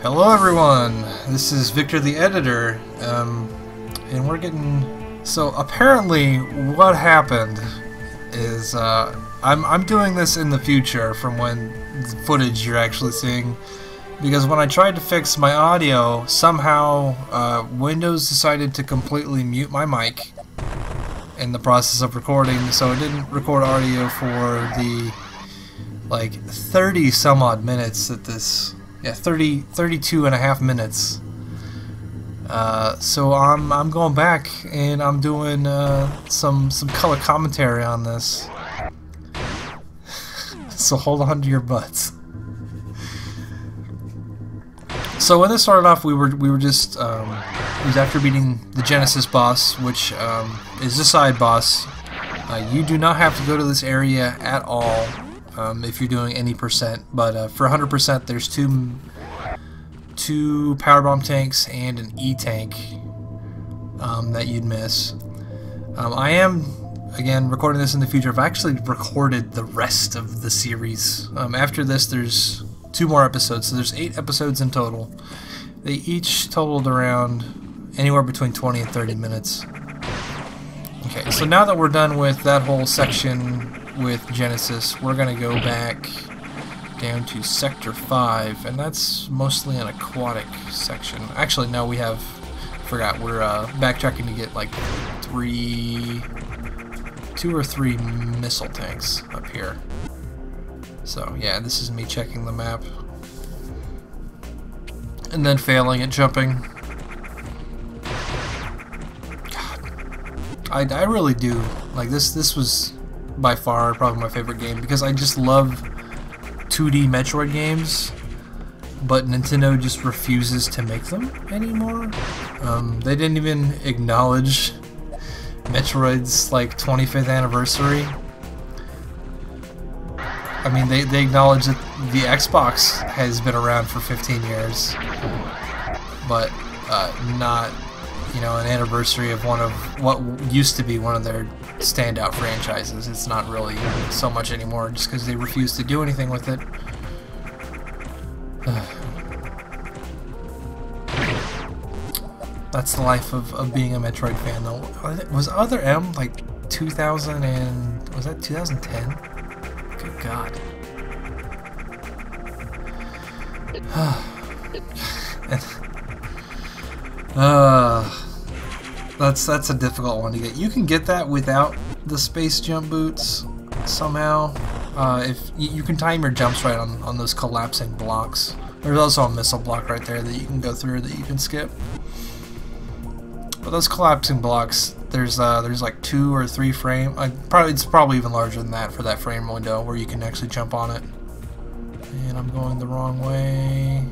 Hello everyone, this is Victor the Editor, and we're getting... So apparently what happened is, I'm doing this in the future from when the footage you're actually seeing, because when I tried to fix my audio, somehow Windows decided to completely mute my mic in the process of recording, so it didn't record audio for the, like, 30 some odd minutes that this... Yeah, 32 and a half minutes. So I'm going back and I'm doing some color commentary on this. So hold on to your butts. So when this started off, we were just it was after beating the Genesis boss, which is a side boss. You do not have to go to this area at all. If you're doing any percent, but for 100% there's two power bomb tanks and an E-tank that you'd miss. I am, again, recording this in the future. I've actually recorded the rest of the series. After this there's 2 more episodes, so there's 8 episodes in total. They each totaled around anywhere between 20 and 30 minutes. Okay, so now that we're done with that whole section with Genesis, we're gonna go back down to Sector 5, and that's mostly an aquatic section. Actually, no, we have... forgot, we're backtracking to get like 2 or 3 missile tanks up here. So yeah, this is me checking the map and then failing at jumping. God, I really do like this. This was by far probably my favorite game because I just love 2D Metroid games, but Nintendo just refuses to make them anymore. They didn't even acknowledge Metroid's like 25th anniversary. I mean, they acknowledge that the Xbox has been around for 15 years, but not, you know, an anniversary of one of what used to be one of their standout franchises. It's not really so much anymore just because they refuse to do anything with it. That's the life of being a Metroid fan, though. Was Other M like 2000 and... was that 2010? Good God. That's a difficult one to get. You can get that without the space jump boots somehow. If you can time your jumps right on those collapsing blocks. There's also a missile block right there that you can go through that you can skip. But those collapsing blocks, there's like 2 or 3 frame. It's probably even larger than that for that frame window where you can actually jump on it. And I'm going the wrong way.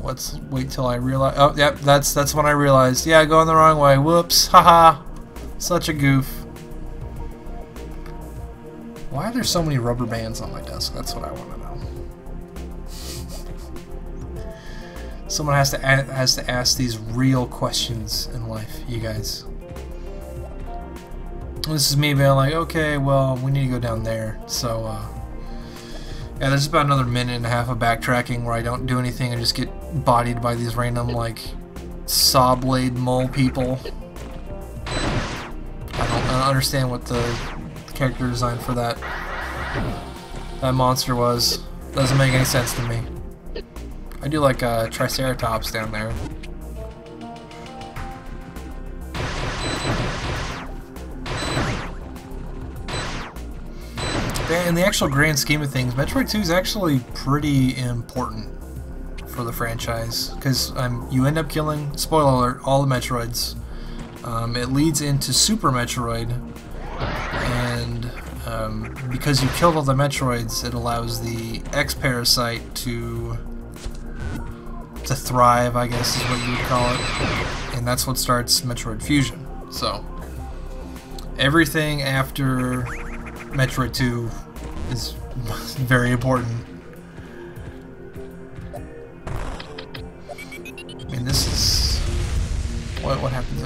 Let's wait till I realize. Oh, yep, that's when I realized. Yeah, going the wrong way. Whoops. Haha. Such a goof. Why are there so many rubber bands on my desk? That's what I want to know. Someone has to ask these real questions in life, you guys. This is me being like, okay, well, we need to go down there. So, yeah, there's about another minute and a half of backtracking where I don't do anything and just get bodied by these random, like, saw blade mole people. I don't understand what the character design for that monster was. Doesn't make any sense to me. I do like Triceratops down there. In the actual grand scheme of things, Metroid 2 is actually pretty important for the franchise because you end up killing, spoiler alert, all the Metroids. It leads into Super Metroid, and because you killed all the Metroids, it allows the X-Parasite to thrive, I guess is what you would call it, and that's what starts Metroid Fusion. So everything after Metroid 2 is very important. I mean, this is what happens.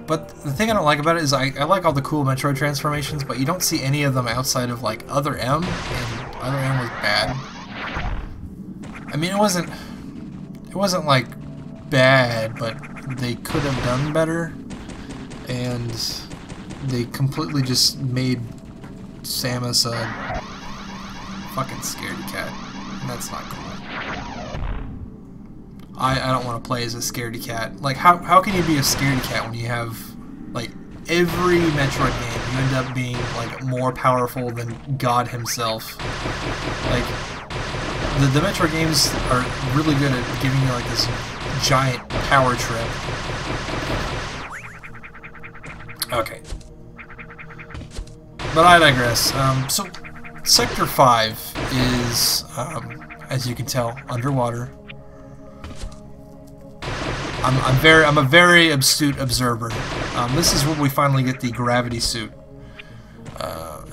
But the thing I don't like about it is I like all the cool Metroid transformations, but you don't see any of them outside of like Other M, and Other M was bad. I mean, it wasn't like bad, but they could have done better, and they completely just made Samus a fucking scaredy cat, and that's not cool. I don't want to play as a scaredy cat. Like, how can you be a scaredy cat when you have, like, every Metroid game, you end up being, like, more powerful than God himself. Like, the Metroid games are really good at giving you, like, this giant power trip. Okay. But I digress. So, Sector 5 is, as you can tell, underwater. I'm a very astute observer. This is where we finally get the gravity suit,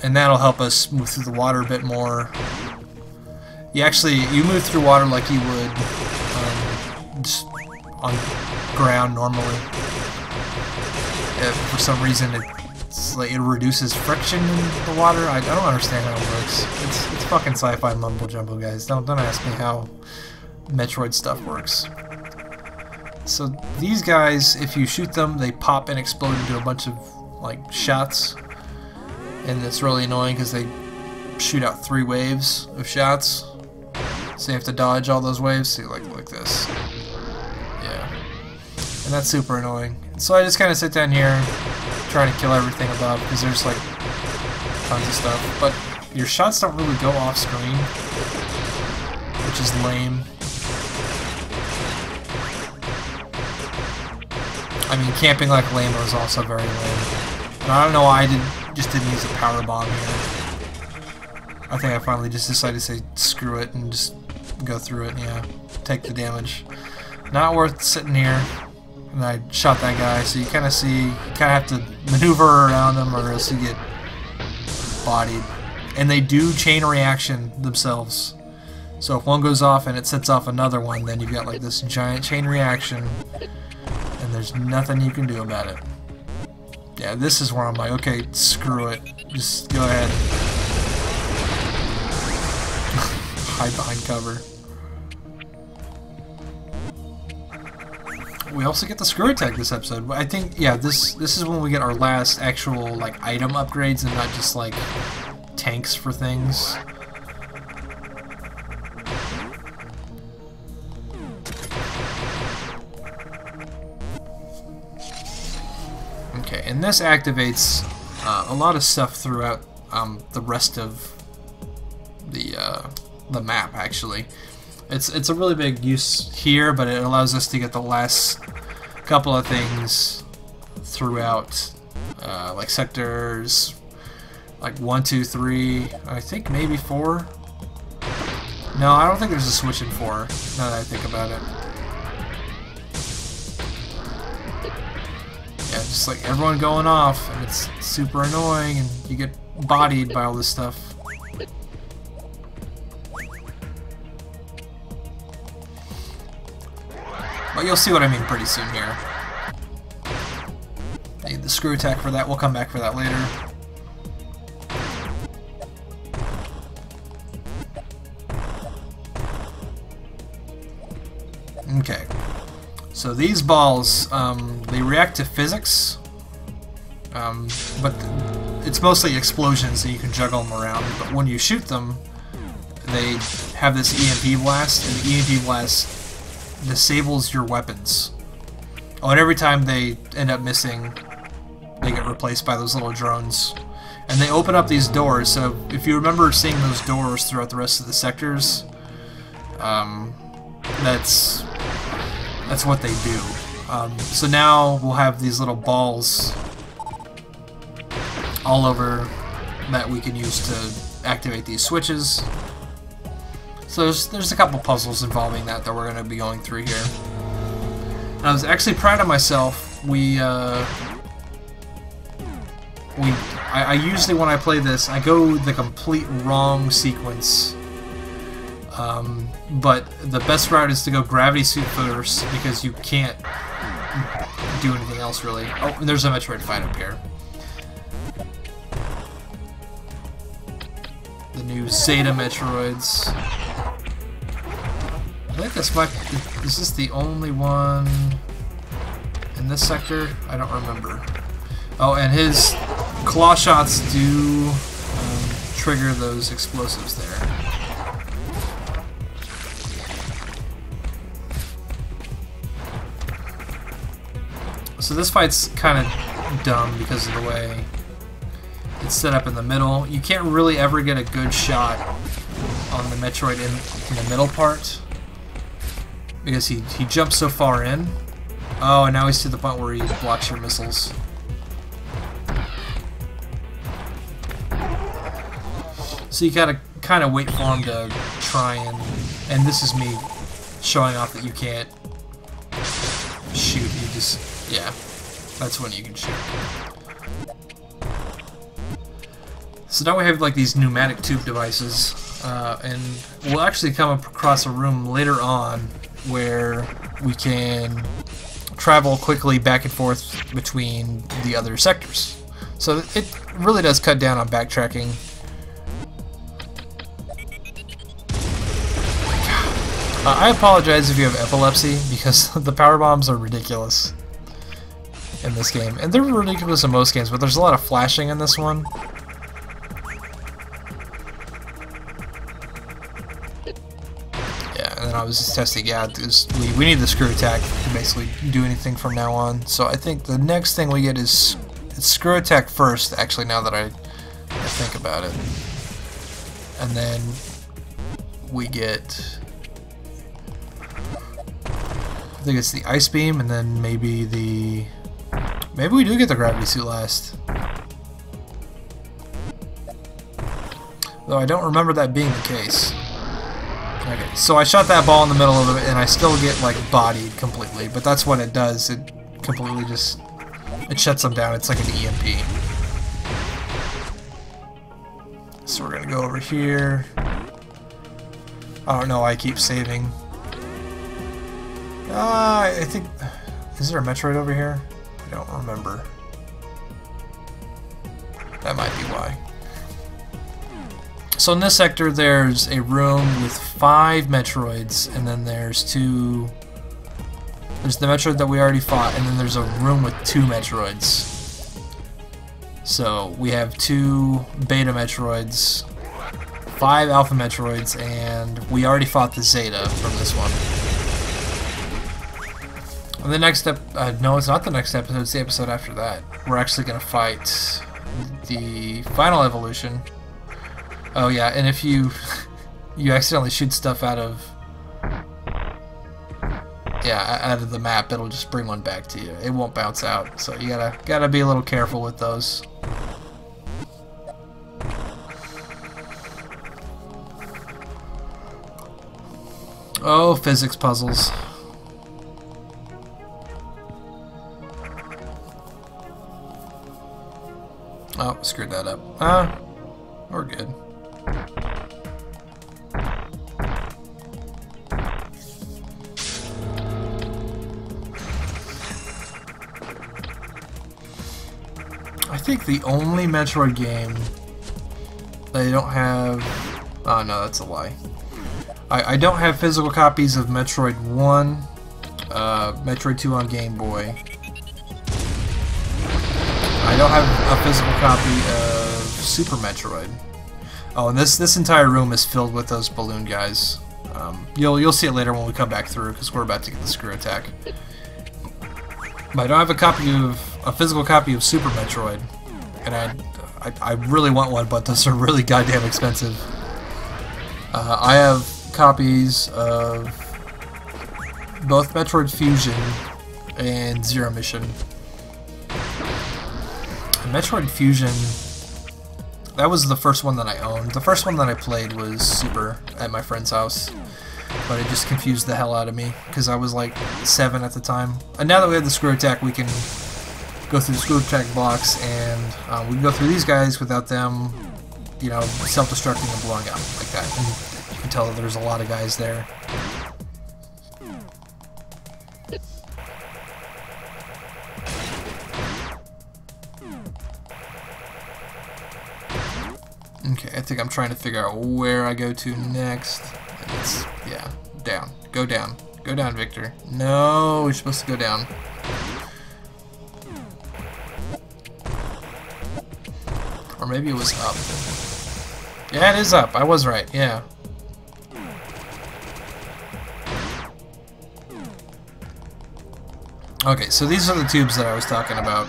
and that'll help us move through the water a bit more. You move through water like you would just on ground normally. If for some reason it reduces friction in the water. I don't understand how it works. It's fucking sci-fi mumbo jumbo, guys. Don't ask me how Metroid stuff works. So these guys, if you shoot them, they pop and explode into a bunch of like shots, and it's really annoying because they shoot out 3 waves of shots. So you have to dodge all those waves. See, like this. Yeah, and that's super annoying. So I just kind of sit down here, trying to kill everything above because there's like tons of stuff. But your shots don't really go off screen, which is lame. I mean, camping like lame is also very lame. And I don't know why I just didn't use a power bomb here. I think I finally just decided to say screw it and just go through it. Yeah, take the damage. Not worth sitting here. And I shot that guy, so you kind of see, you kind of have to maneuver around them, or else you get bodied. And they do chain reaction themselves. So if one goes off and it sets off another one, then you've got like this giant chain reaction. And there's nothing you can do about it. Yeah, this is where I'm like, okay, screw it. Just go ahead. Hide behind cover. We also get the screw attack this episode. I think, yeah, this is when we get our last actual like item upgrades and not just like tanks for things. Okay, and this activates a lot of stuff throughout the rest of the map. Actually, it's a really big use here, but it allows us to get the last couple of things throughout, like sectors, like 1, 2, 3. I think maybe 4. No, I don't think there's a switch in 4. Now that I think about it. Yeah, just like everyone going off, and it's super annoying, and you get bodied by all this stuff. But you'll see what I mean pretty soon here. The screw attack for that, we'll come back for that later. Okay. So these balls, they react to physics, but it's mostly explosions, so you can juggle them around. But when you shoot them, they have this EMP blast, and the EMP blast disables your weapons. Oh, and every time they end up missing, they get replaced by those little drones. And they open up these doors, so if you remember seeing those doors throughout the rest of the sectors, that's what they do. So now we'll have these little balls all over that we can use to activate these switches. So there's a couple puzzles involving that we're going to be going through here. And I was actually proud of myself. I usually, when I play this, I go the complete wrong sequence. But the best route is to go gravity suit first, because you can't do anything else really. Oh, and there's a Metroid fight up here. The new Zeta Metroids. think this might... Is this the only one in this sector? I don't remember. Oh, and his claw shots do trigger those explosives there. So this fight's kind of dumb because of the way it's set up in the middle. You can't really ever get a good shot on the Metroid in the middle part because he jumps so far in. Oh, and now he's to the point where he blocks your missiles. So you gotta kind of wait for him to try and this is me showing off that you can't shoot. You just, yeah, that's when you can shoot. So now we have like these pneumatic tube devices, and we'll actually come across a room later on where we can travel quickly back and forth between the other sectors. So it really does cut down on backtracking. I apologize if you have epilepsy, because the power bombs are ridiculous in this game. And they're ridiculous in most games, but there's a lot of flashing in this one. Yeah, and then I was just testing, yeah, we need the screw attack to basically do anything from now on. So I think the next thing we get is screw attack first, actually, now that I think about it. And then we get... I think it's the ice beam, and then maybe we do get the gravity suit last. Though I don't remember that being the case. Okay, so I shot that ball in the middle of it, and I still get like bodied completely. But that's what it does. It completely just shuts them down. It's like an EMP. So we're gonna go over here. I don't know. I keep saving. I think... Is there a Metroid over here? I don't remember. That might be why. So in this sector there's a room with 5 Metroids, and then there's the Metroid that we already fought, and then there's a room with 2 Metroids. So we have 2 Beta Metroids, 5 Alpha Metroids, and we already fought the Zeta from this one. And the next step, no, it's not the next episode, it's the episode after that. We're actually going to fight the final evolution. Oh yeah, and if you accidentally shoot stuff out of the map, it'll just bring one back to you. It won't bounce out, so you gotta be a little careful with those. Oh, physics puzzles. Oh, screwed that up. We're good. I think the only Metroid game they don't have... Oh no, that's a lie. I don't have physical copies of Metroid 1, Metroid 2 on Game Boy. I don't have a physical copy of Super Metroid. Oh, and this entire room is filled with those balloon guys. You'll see it later when we come back through, because we're about to get the screw attack. But I don't have a physical copy of Super Metroid, and I really want one, but those are really goddamn expensive. I have copies of both Metroid Fusion and Zero Mission. Metroid Fusion, that was the first one that I owned. The first one that I played was Super at my friend's house, but it just confused the hell out of me because I was like 7 at the time. And now that we have the screw attack, we can go through the screw attack blocks, and we can go through these guys without them, you know, self-destructing and blowing up like that. And you can tell that there's a lot of guys there. Okay, I think I'm trying to figure out where I go to next. It's, yeah, down. Go Go down. Go down, Victor. No, you're supposed to go down. Or maybe it was up. Yeah, it is up. I was right. Yeah. Okay, so these are the tubes that I was talking about.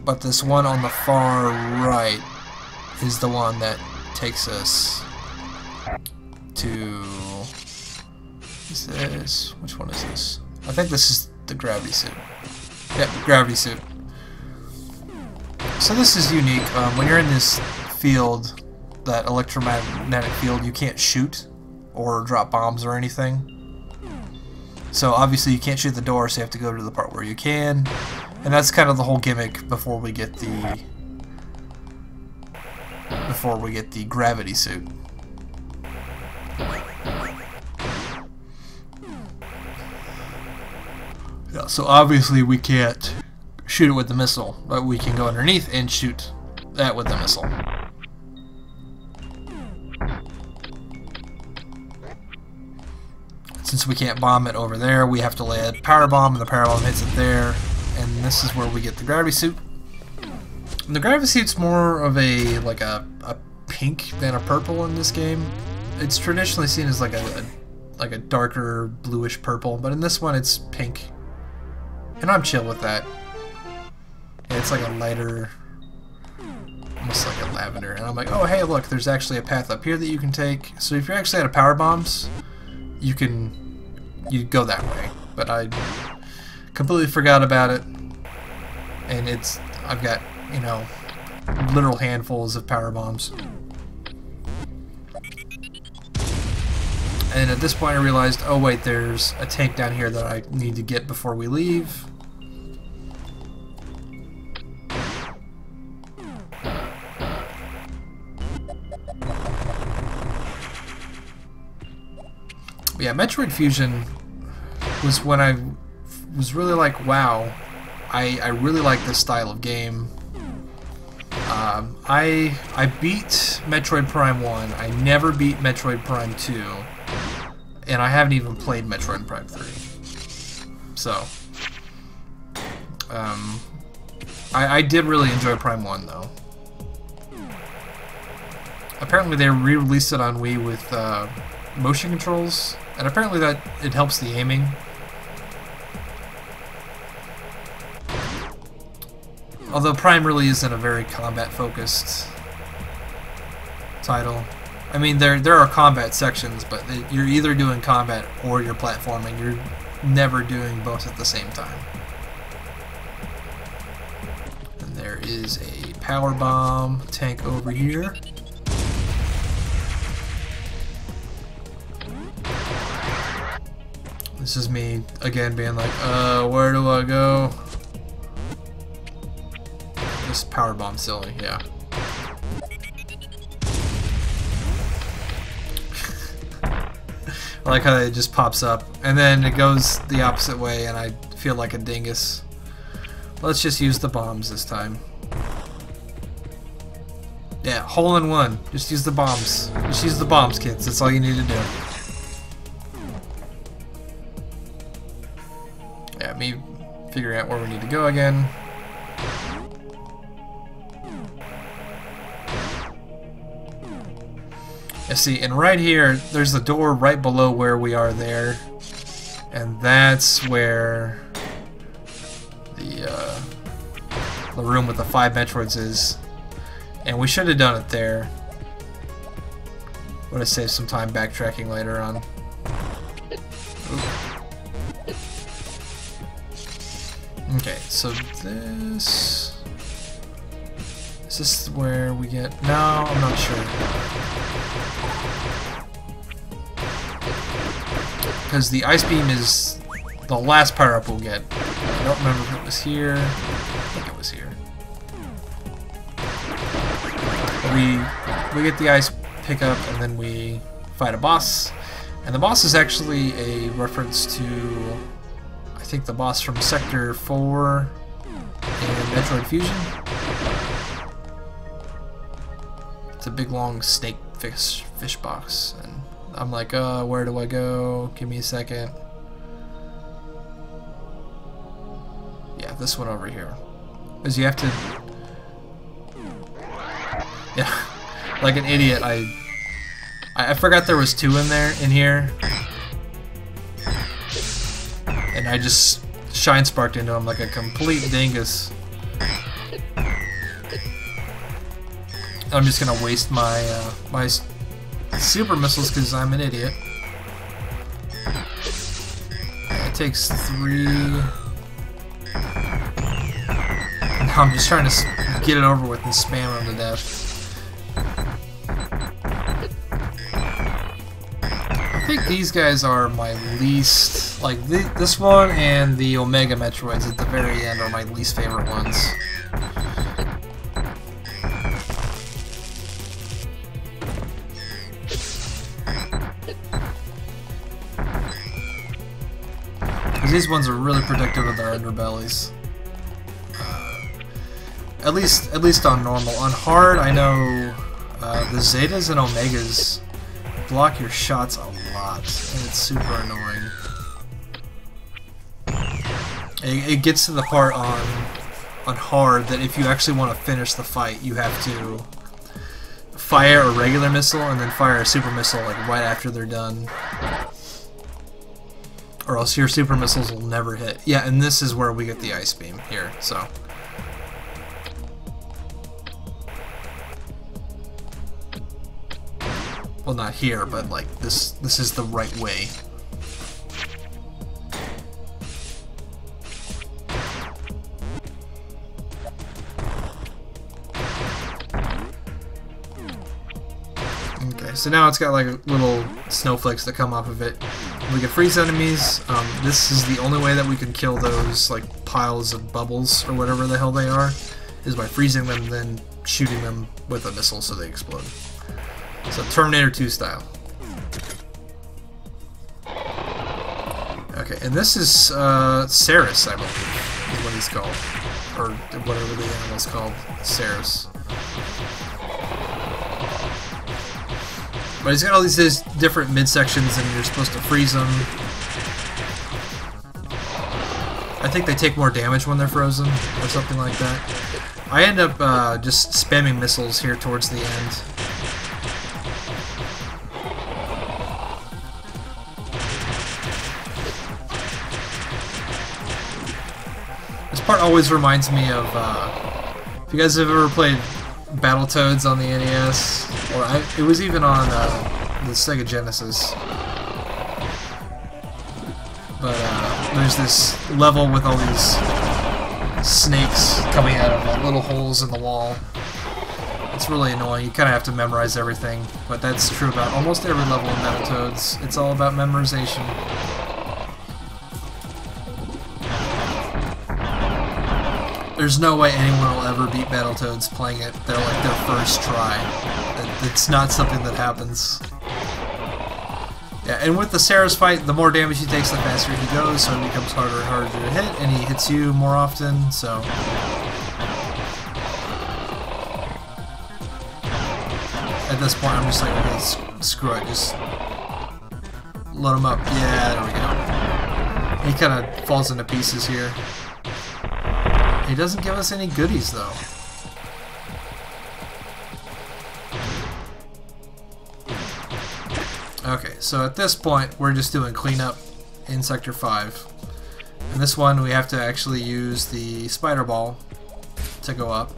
But this one on the far right is the one that takes us to... Is this... Which one is this? I think this is the gravity suit. Yep, gravity suit. So this is unique. When you're in this field, that electromagnetic field, you can't shoot or drop bombs or anything. So obviously you can't shoot the door, so you have to go to the part where you can. And that's kind of the whole gimmick before we get the gravity suit. Yeah, so obviously we can't shoot it with the missile, but we can go underneath and shoot that with the missile. Since we can't bomb it over there, we have to lay a power bomb, and the power bomb hits it there, and this is where we get the gravity suit. And the gravity suit's more of a pink than a purple in this game. It's traditionally seen as like a darker bluish purple, but in this one it's pink, and I'm chill with that. Yeah, it's like a lighter, almost like a lavender, and I'm like, oh hey, look, there's actually a path up here that you can take. So if you're actually out of power bombs, you go that way, but I completely forgot about it, and I've got, you know, literal handfuls of power bombs. And at this point I realized, oh wait, there's a tank down here that I need to get before we leave. Yeah, Metroid Fusion was when I was really like, wow, I really like this style of game. I beat Metroid Prime 1, I never beat Metroid Prime 2, and I haven't even played Metroid Prime 3. So, I did really enjoy Prime 1 though. Apparently they re-released it on Wii with motion controls, and apparently that it helps the aiming. Although Prime really isn't a very combat-focused title. I mean, there are combat sections, but you're either doing combat or you're platforming. You're never doing both at the same time. And there is a power bomb tank over here. This is me, again, being like, where do I go? This power bomb silly, yeah. I like how it just pops up, and then it goes the opposite way, and I feel like a dingus. Let's just use the bombs this time. Yeah, hole in one. Just use the bombs. Just use the bombs, kids. That's all you need to do. Yeah, me figuring out where we need to go again. Yeah, see, and right here, there's the door right below where we are there, and that's where the room with the 5 Metroids is, and we should have done it there. Would have saved some time backtracking later on. Ooh. Okay, so this... Is this where we get... No, I'm not sure. Because the ice beam is the last power-up we'll get. I don't remember if it was here. I think it was here. We get the ice pickup, and then we fight a boss. And the boss is actually a reference to... I think the boss from Sector 4 in Metroid Fusion. It's a big long snake fish box, and I'm like, where do I go? Give me a second. Yeah, this one over here. Because you have to... Yeah, like an idiot, I forgot there was 2 in here. And I just shine sparked into him like a complete dingus. I'm just gonna waste my my super missiles because I'm an idiot. It takes 3. Now I'm just trying to get it over with and spam him to death. I think these guys are my least, like this one and the Omega Metroids at the very end are my least favorite ones. Because these ones are really protective of their underbellies. At least on normal. On hard, I know the Zetas and Omegas block your shots a lot, and it's super annoying. It gets to the part on hard that if you actually want to finish the fight, you have to fire a regular missile and then fire a super missile like right after they're done, or else your super missiles will never hit. Yeah, and this is where we get the ice beam here. So. Well, not here, but like this is the right way. Okay, so now it's got like little snowflakes that come off of it. We can freeze enemies. This is the only way that we can kill those like piles of bubbles or whatever the hell they are, is by freezing them, then shooting them with a missile so they explode. So Terminator 2 style. Okay, and this is Ceres, I believe, is what he's called. Or whatever the animal's called. Ceres. But he's got all these different midsections and you're supposed to freeze them. I think they take more damage when they're frozen, or something like that. I end up just spamming missiles here towards the end. Part always reminds me of if you guys have ever played Battletoads on the NES, or it was even on the Sega Genesis. But there's this level with all these snakes coming out of little holes in the wall. It's really annoying. You kind of have to memorize everything, but that's true about almost every level in Battletoads. It's all about memorization. There's no way anyone will ever beat Battletoads playing it. They're like their first try. It's not something that happens. Yeah, and with the Ceres fight, the more damage he takes, the faster he goes, so it becomes harder and harder to hit, and he hits you more often, so... At this point, I'm just like, okay, screw it, just... load him up. Yeah, there we go. He kind of falls into pieces here. He doesn't give us any goodies, though. Okay, so at this point, we're just doing cleanup in Sector 5. And this one, we have to actually use the spider ball to go up.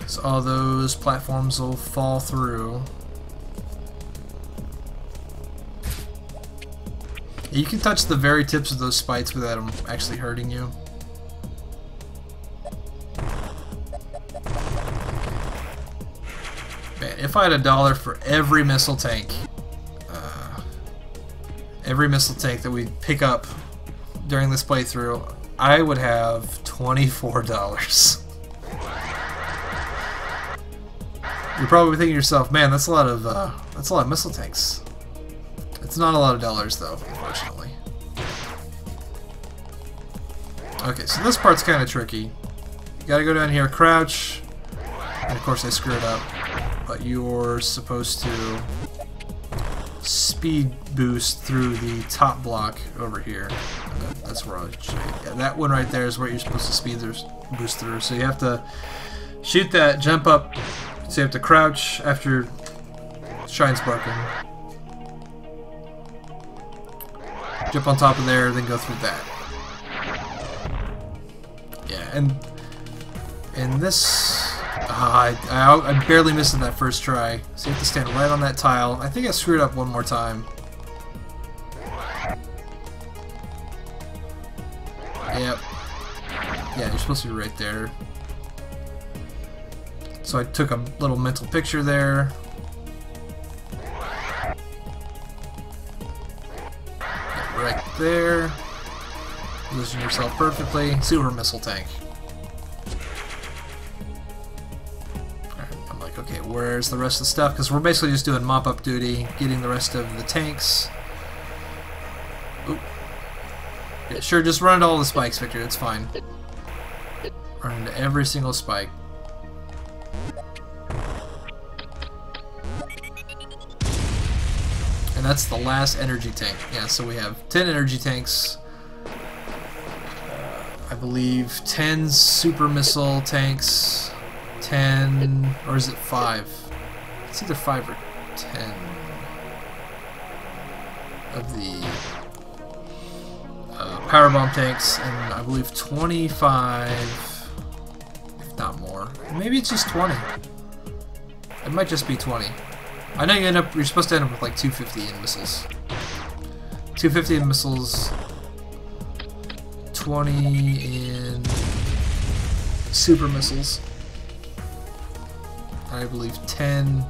So all those platforms will fall through. You can touch the very tips of those spikes without them actually hurting you. Man, if I had $1 for every missile tank that we pick up during this playthrough, I would have $24. You're probably thinking to yourself, man, that's a lot of missile tanks. It's not a lot of dollars, though, unfortunately. Okay, so this part's kind of tricky. You gotta go down here, crouch, and of course I screwed up. But but you're supposed to speed boost through the top block over here. That's where I'll show you. Yeah, that one right there is where you're supposed to speed boost through. So you have to shoot that, jump up, so you have to crouch after shine sparking. Jump on top of there, then go through that. Yeah, and this... I barely missed it that first try. So you have to stand right on that tile. I think I screwed up one more time. Yep. Yeah, you're supposed to be right there. So I took a little mental picture there. Get right there. Position yourself perfectly. Super missile tank. I'm like, okay, where's the rest of the stuff? Because we're basically just doing mop-up duty, getting the rest of the tanks. Oop. Yeah, sure, just run into all the spikes, Victor. It's fine. Run into every single spike. And that's the last energy tank. Yeah, so we have 10 energy tanks. I believe 10 super missile tanks. 10, or is it 5? It's either 5 or 10 of the power bomb tanks, and I believe 25, if not more. Maybe it's just 20. It might just be 20. I know you're supposed to end up with like 250 in missiles. 250 in missiles, 20 in super missiles. I believe 10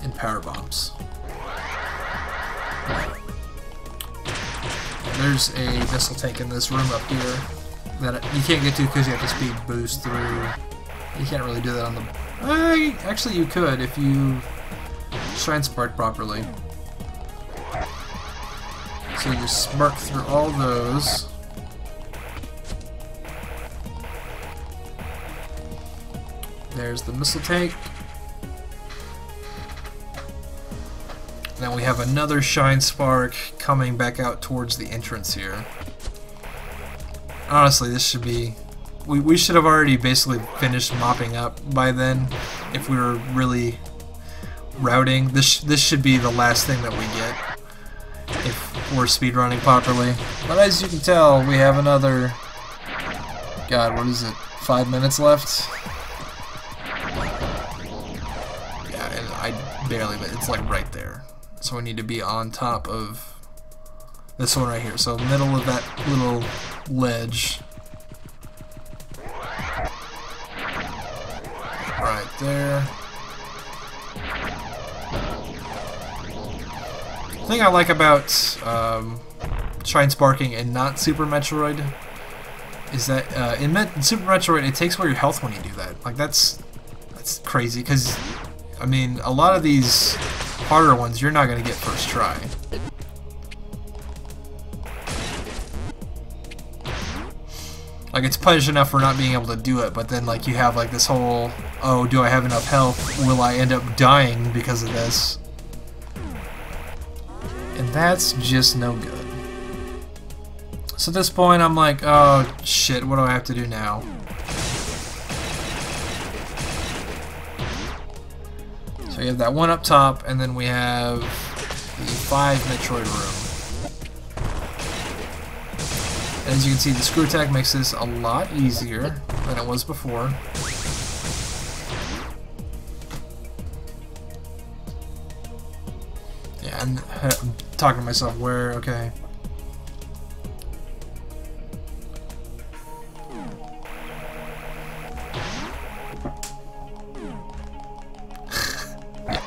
in power bombs. There's a missile tank in this room up here that you can't get to because you have to speed boost through. You can't really do that on the... actually, you could if you shine spark properly. So you just spark through all those. There's the missile tank. Now we have another shine spark coming back out towards the entrance here. Honestly, this should be... We should have already basically finished mopping up by then if we were really routing. This should be the last thing that we get if we're speedrunning properly. But as you can tell, we have another... God, what is it? 5 minutes left? Yeah, and I barely... It's like right there. So we need to be on top of this one right here. So middle of that little ledge. Right there. The thing I like about shine sparking and not Super Metroid is that in Super Metroid it takes away your health when you do that. Like that's crazy because I mean a lot of these harder ones you're not gonna get first try. Like it's punished enough for not being able to do it, but then like you have like this whole, oh, do I have enough health? Will I end up dying because of this? And that's just no good. So at this point I'm like, oh shit, what do I have to do now? So we have that one up top, and then we have the 5 Metroid room. As you can see, the screw attack makes this a lot easier than it was before. Yeah, I'm talking to myself, where, okay.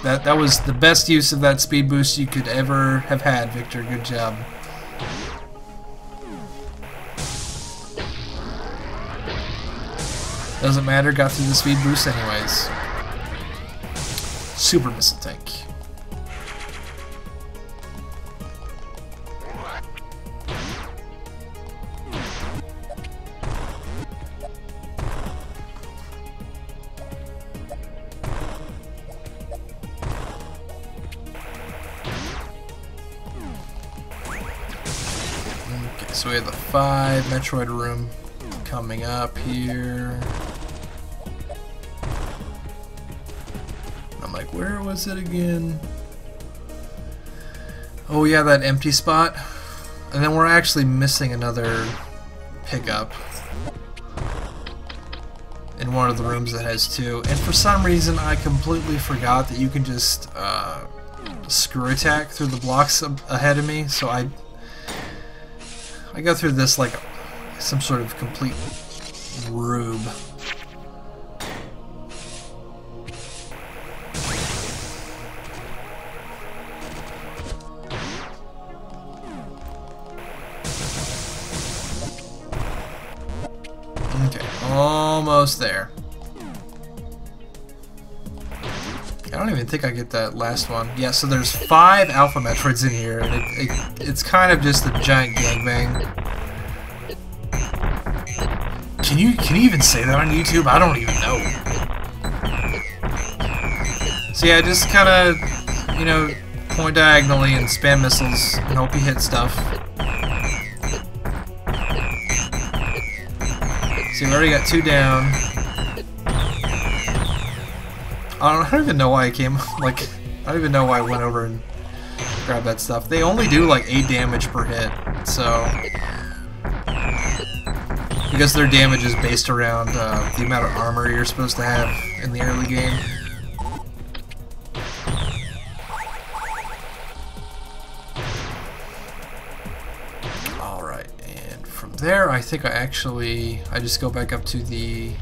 That was the best use of that speed boost you could ever have had, Victor. Good job. Doesn't matter, got through the speed boost anyways. Super missile tank. So we have the 5 Metroid room coming up here. I'm like, where was it again? Oh yeah, that empty spot. And then we're actually missing another pickup in one of the rooms that has 2. And for some reason, I completely forgot that you can just screw attack through the blocks ahead of me. So I go through this like some sort of complete rube. Okay, almost there. I don't even think I get that last one. Yeah, so there's 5 Alpha Metroids in here, and it's kind of just a giant gangbang. Can you even say that on YouTube? I don't even know. So yeah, just kind of, you know, point diagonally and spam missiles and hope you hit stuff. See, we already got 2 down. I don't even know why I came, like, I don't even know why I went over and grabbed that stuff. They only do like 8 damage per hit, so... Because their damage is based around the amount of armor you're supposed to have in the early game. Alright, and from there I think I just go back up to the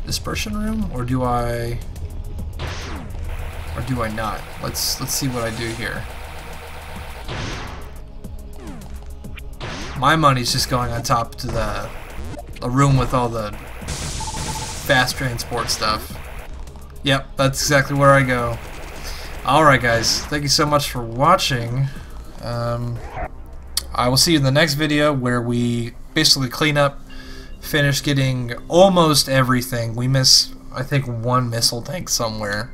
dispersion room, or do I not? Let's see what I do here. My money's just going on top to the room with all the fast transport stuff. Yep, that's exactly where I go. Alright guys, thank you so much for watching. I will see you in the next video where we basically clean up, finish getting almost everything. We miss, I think, 1 missile tank somewhere.